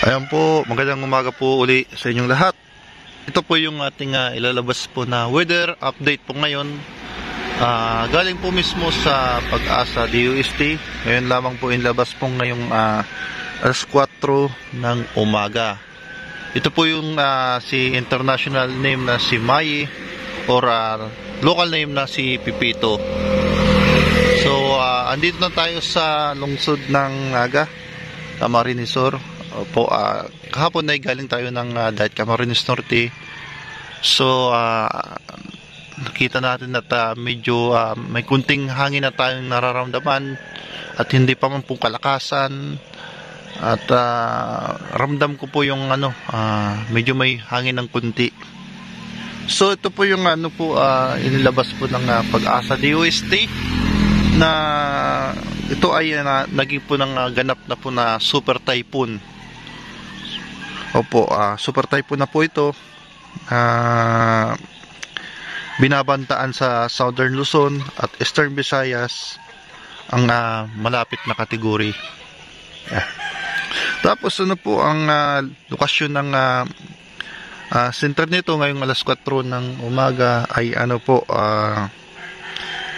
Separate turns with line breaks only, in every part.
Ayan po, magandang umaga po uli sa inyong lahat. Ito po yung ating ilalabas po na weather update po ngayon. Galing po mismo sa Pag-asa DOST. Ngayon lamang po inilabas po ngayong alas 4 ng umaga. Ito po yung si international name na si Mai or local name na si Pipito. So, andito na tayo sa lungsod ng Naga, Camarines Sur. Opo, kahapon ay galing tayo ng Diet Camarines Norte. So, nakita natin at medyo may kunting hangin na tayong nararamdaman at hindi pa man po kalakasan. At ramdam ko po yung medyo may hangin ng kunti. So, ito po yung inilabas po ng Pag-asa DOST na ito ay naging po ng ganap na po na super typhoon. Opo, super typhoon na po ito. Binabantaan sa Southern Luzon at Eastern Visayas ang malapit na kategory. Tapos ano po ang lokasyon ng center nito ngayong alas 4 ng umaga ay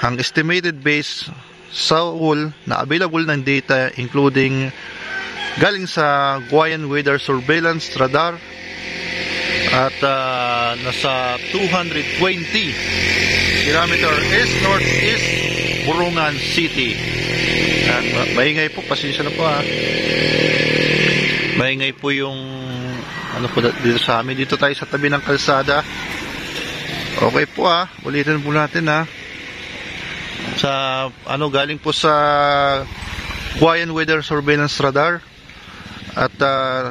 ang estimated base Saul na available ng data including galing sa Guayan Weather Surveillance Radar at nasa 220 km east-northeast Burungan City. At maingay po, pasensya na po maingay po yung po dito sa amin. Dito tayo sa tabi ng kalsada. Okay po ulitin po natin sa galing po sa Guayan Weather Surveillance Radar at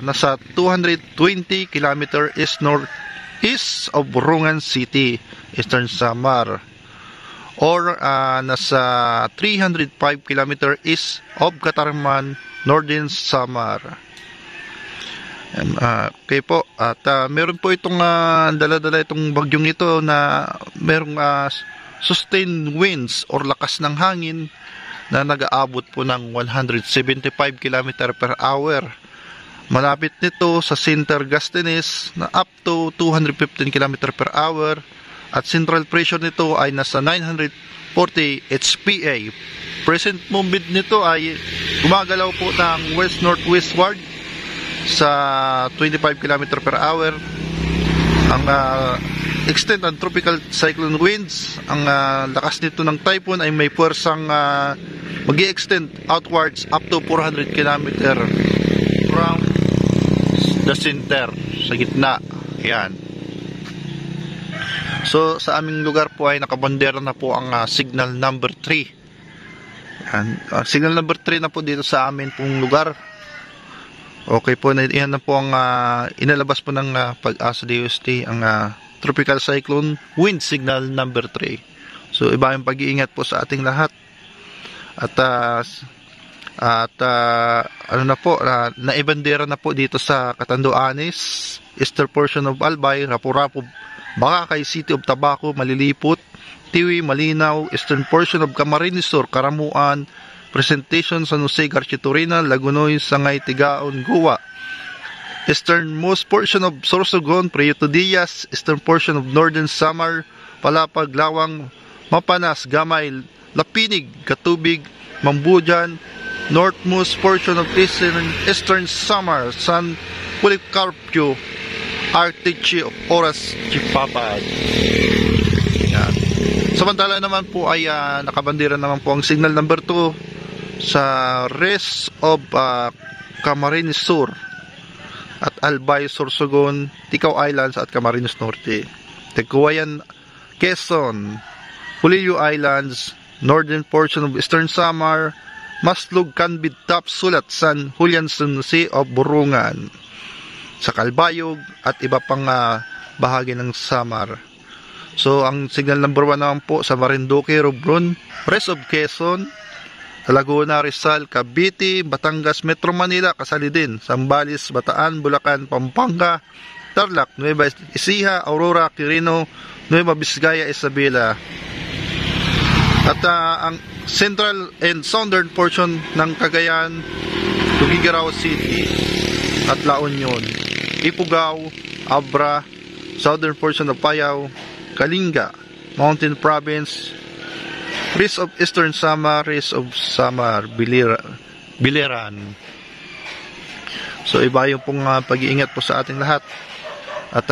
nasa 220 km east-northeast of Burungan City, Eastern Samar, or nasa 305 km east of Katarman, Northern Samar. Okay po, at meron po itong dala-dala itong bagyong ito na merong sustained winds or lakas ng hangin na nag-aabot po ng 175 km per hour. Malapit nito sa Center Gastenes na up to 215 km per hour at central pressure nito ay nasa 940 HPA. Present movement nito ay gumagalaw po ng west-northwestward sa 25 km per hour. Ang extent ng tropical cyclone winds, ang lakas nito ng typhoon ay may puwersang mag-i-extend outwards up to 400 km from the center, sa gitna. Yan. So, sa aming lugar po ay nakabandera na po ang signal number 3. Yan. Signal number 3 na po dito sa amin pong lugar. Okay po, yan na po ang inalabas po ng Pag-asa DOST, ang tropical cyclone wind signal number 3. So, iba yung pag-iingat po sa ating lahat. At naibandera na po dito sa Catanduanes, eastern portion of Albay, Rapu-Rapu, Bakakay, City of Tabaco, Malilipot, Tiwi, Malinaw, eastern portion of Camarines Sur, Karamuan, Presentation, San Jose, Garchitorena, Lagunoy, Sangay, Tigaon, Guwa, easternmost portion of Sorsogon, Prieto Diaz, eastern portion of Northern Samar, Palapag, Lawang, Mapanas, Gamay, Lapinig, Katubig, Mambujan, northmost portion of Eastern Samar, San Policarpio, Artichi, Oras, Chipapad. Samantala naman po ay nakabandera naman po ang signal number 2 sa rest of Camarines Sur at Albay, Sorsogon, Ticao Islands at Camarines Norte, Teguayan, Quezon, Pulillo Islands, northern portion of Eastern Samar, Maslog, Canbid, Tap, Sulat, San Julian, San Jose of Burungan, sa Calbayog at iba pang bahagi ng Samar. So, ang signal number 1 naman po sa Marinduque, Robron, rest of Quezon, Laguna, Rizal, Cavite, Batangas, Metro Manila, kasali din, Zambales, Bataan, Bulacan, Pampanga, Tarlac, Nueva Ecija, Aurora, Quirino, Nueva Vizcaya, Isabela. At ang central and southern portion ng Cagayan, Tugigaraw City, at La Union, Ifugao, Abra, southern portion of Payao, Kalinga, Mountain Province, Ris of Eastern Samar, Ris of Samar, Biliran. So iba yung pong pag-iingat po sa ating lahat. At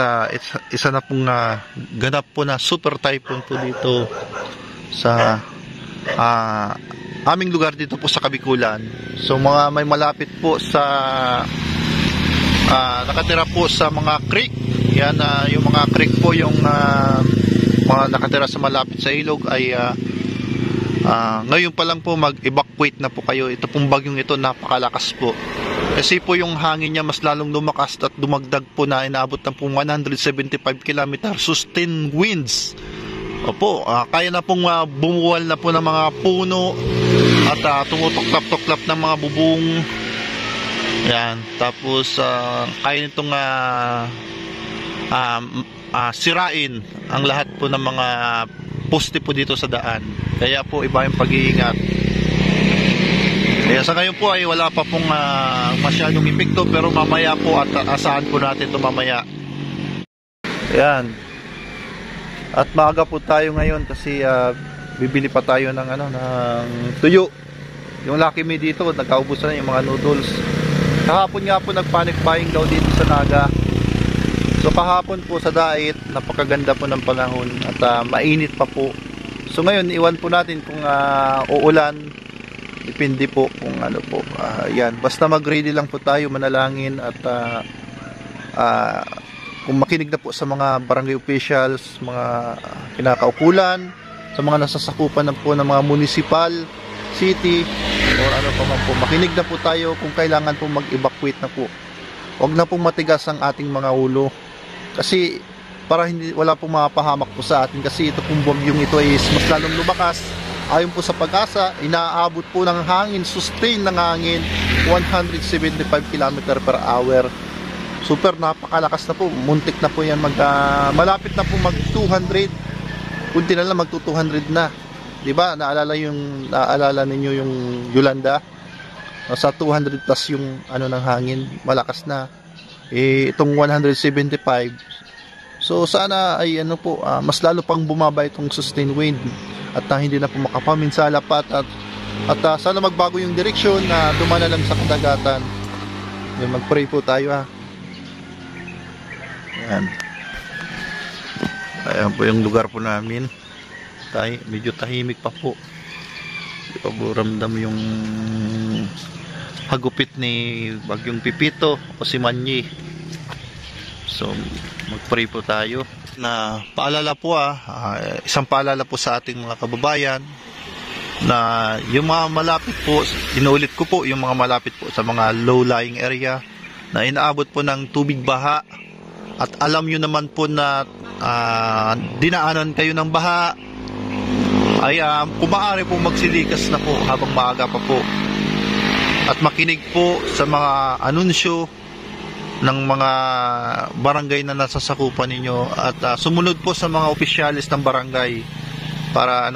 isa na pong ganap po na super typhoon po dito sa aming lugar dito po sa Kabikulan. So mga may malapit po sa nakatira po sa mga creek. Yan, yung mga creek po, yung mga nakatira sa malapit sa ilog ay ngayon pa lang po mag-evacuate na po kayo. Ito pong bagyong ito napakalakas po. Kasi po yung hangin niya mas lalong lumakas at dumagdag po na inaabot ng po 175 km sustained winds. Opo, kaya na pong bumuwal na po ng mga puno at tumutuklap-tuklap ng mga bubong. Yan, tapos kaya nitong sirain ang lahat po ng mga poste po dito sa daan. Kaya po iba yung pag-iingat. Kaya sa ngayon po ay wala pa pong masyadong epekto, pero mamaya po at asahan po natin ito mamaya. Ayan. At maaga po tayo ngayon kasi bibili pa tayo ng ng tuyo. Yung Lucky Me dito, nagkaubos na yung mga noodles. Kahapon nga po nagpanic buying daw dito sa Naga. So kahapon po sa Dait, napakaganda po ng panahon at mainit pa po. So ngayon iwan po natin kung uulan. Depende po kung ano po. Yan, basta mag-ready lang po tayo, manalangin at kung makinig na po sa mga barangay officials, mga kinakaukulan, sa mga nasasakupan na po ng mga municipal, city, or ano pa man po, makinig na po tayo kung kailangan po mag-evacuate na po. Huwag na pong matigas ang ating mga ulo. Kasi para wala pong mapahamak po sa atin, kasi ito pong bagyong ito is mas lalong lumakas. Ayon po sa Pag-asa, inaabot po ng hangin, sustain ng hangin 175 km per hour. Super, napakalakas na po. Muntik na po yan, malapit na po mag 200. Kunti na lang mag 200 na. 'Di ba? Naalala ninyo yung Yolanda? Sa 200 plus yung ng hangin, malakas na. Itong 175. So sana ay mas lalo pang bumaba itong sustained wind at hindi na po makapaminsala pa at sana magbago yung direksyon na dumana lang sa kadagatan. Mag-pray po tayo Ayan. Ayan po yung lugar po namin. Medyo tahimik pa po. Hindi pa po ramdam yung hagupit ni Bagyong Pipito o si Manny. So mag-pray po tayo. Na paalala po isang paalala po sa ating mga kababayan na yung mga malapit po, inuulit ko po, yung mga malapit po sa mga low-lying area na inaabot po ng tubig baha at alam nyo naman po na dinaanan kayo ng baha ay kung maaari po magsilikas na po habang maaga pa po at makinig po sa mga anunsyo ng mga barangay na nasasakupan ninyo at sumunod po sa mga opisyalis ng barangay para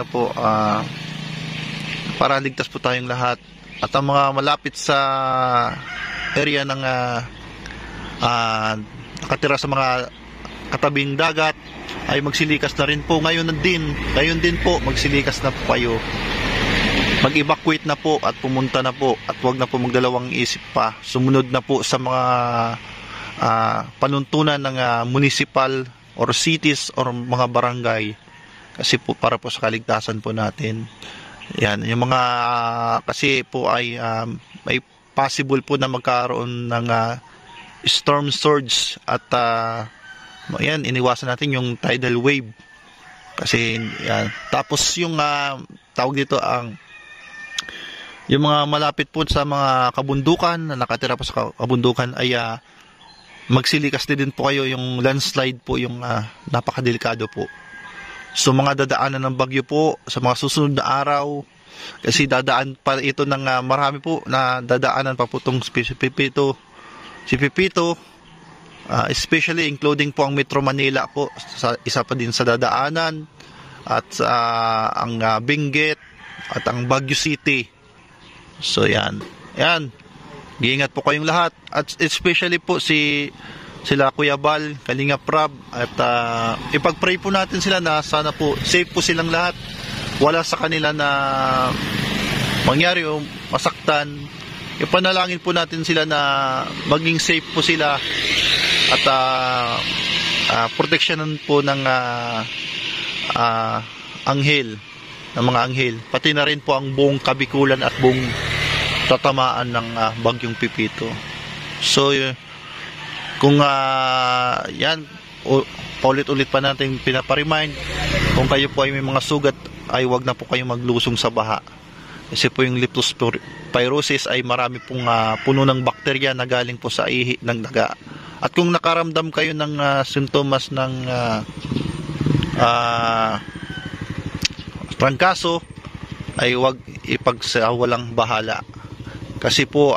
para ligtas po tayong lahat. At ang mga malapit sa area ng nakatira sa mga katabing dagat ay magsilikas na rin po ngayon din po magsilikas na po kayo, mag-evacuate na po at pumunta na po at huwag na po magdalawang isip pa, sumunod na po sa mga panuntunan ng municipal or cities or mga barangay kasi po para po sa kaligtasan po natin. Yan, yung mga kasi po ay may possible po na magkaroon ng storm surge at yan, iniwasan natin yung tidal wave kasi yan. Tapos yung tawag dito yung mga malapit po sa mga kabundukan na nakatira po sa kabundukan ay magsilikas din po kayo, yung landslide po yung napakadelikado po. So mga dadaanan ng bagyo po sa mga susunod na araw kasi dadaan pa ito ng marami po na dadaanan pa po itong si Pipito, especially including po ang Metro Manila po, isa pa din sa dadaanan at ang Benguet at ang Baguio City. So yan Giingat po kayong lahat, at especially po sila Kuya Bal, Kalinga Prab, at ipag-pray po natin sila na sana po safe po silang lahat, wala sa kanila na mangyari o masaktan. Ipanalangin po natin sila na maging safe po sila, at proteksyonan po ng anghel, ng mga anghel, pati na rin po ang buong Kabikulan at buong tatamaan ng bagyong Pipito. So kung yan, paulit-ulit pa natin pinaparimind, kung kayo po ay may mga sugat, ay wag na po kayong maglusong sa baha, kasi po yung leptospirosis ay marami pong puno ng bakterya na galing po sa ihi ng daga. At kung nakaramdam kayo ng sintomas ng trangkaso, ay wag ipagsawalang bahala, kasi po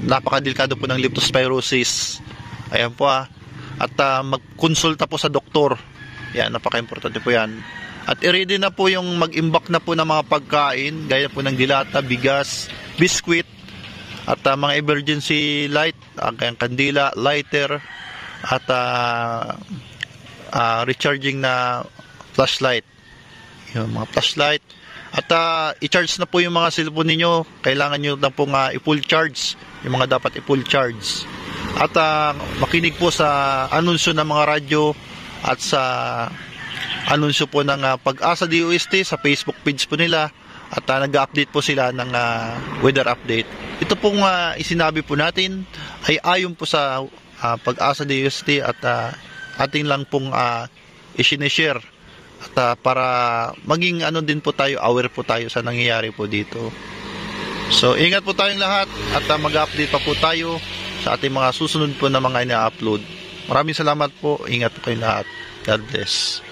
napakadelikado po ng leptospirosis. Ayan po at magkonsulta po sa doktor. Yan, napaka-importante po yan. At i-ready na po yung mag-imbak na po ng mga pagkain, gaya po ng dilata, bigas, biskwit, at mga emergency light, ang kandila, lighter, at recharging na flashlight. Yung mga flashlight. At i-charge na po yung mga cellphone ninyo. Kailangan nyo na pong i-full charge, yung mga dapat i-full charge. At makinig po sa anunsyo ng mga radyo at sa anunsyo po ng Pag-asa DOST sa Facebook page po nila, at nag-update po sila ng weather update. Ito pong isinabi po natin ay ayon po sa Pag-asa DOST, at ating lang pong isinishare, at para maging din po tayo, aware po tayo sa nangyayari po dito. So ingat po tayong lahat, at mag-update pa po tayo sa ating mga susunod po na mga ina-upload. Maraming salamat po. Ingat po kayong lahat. God bless.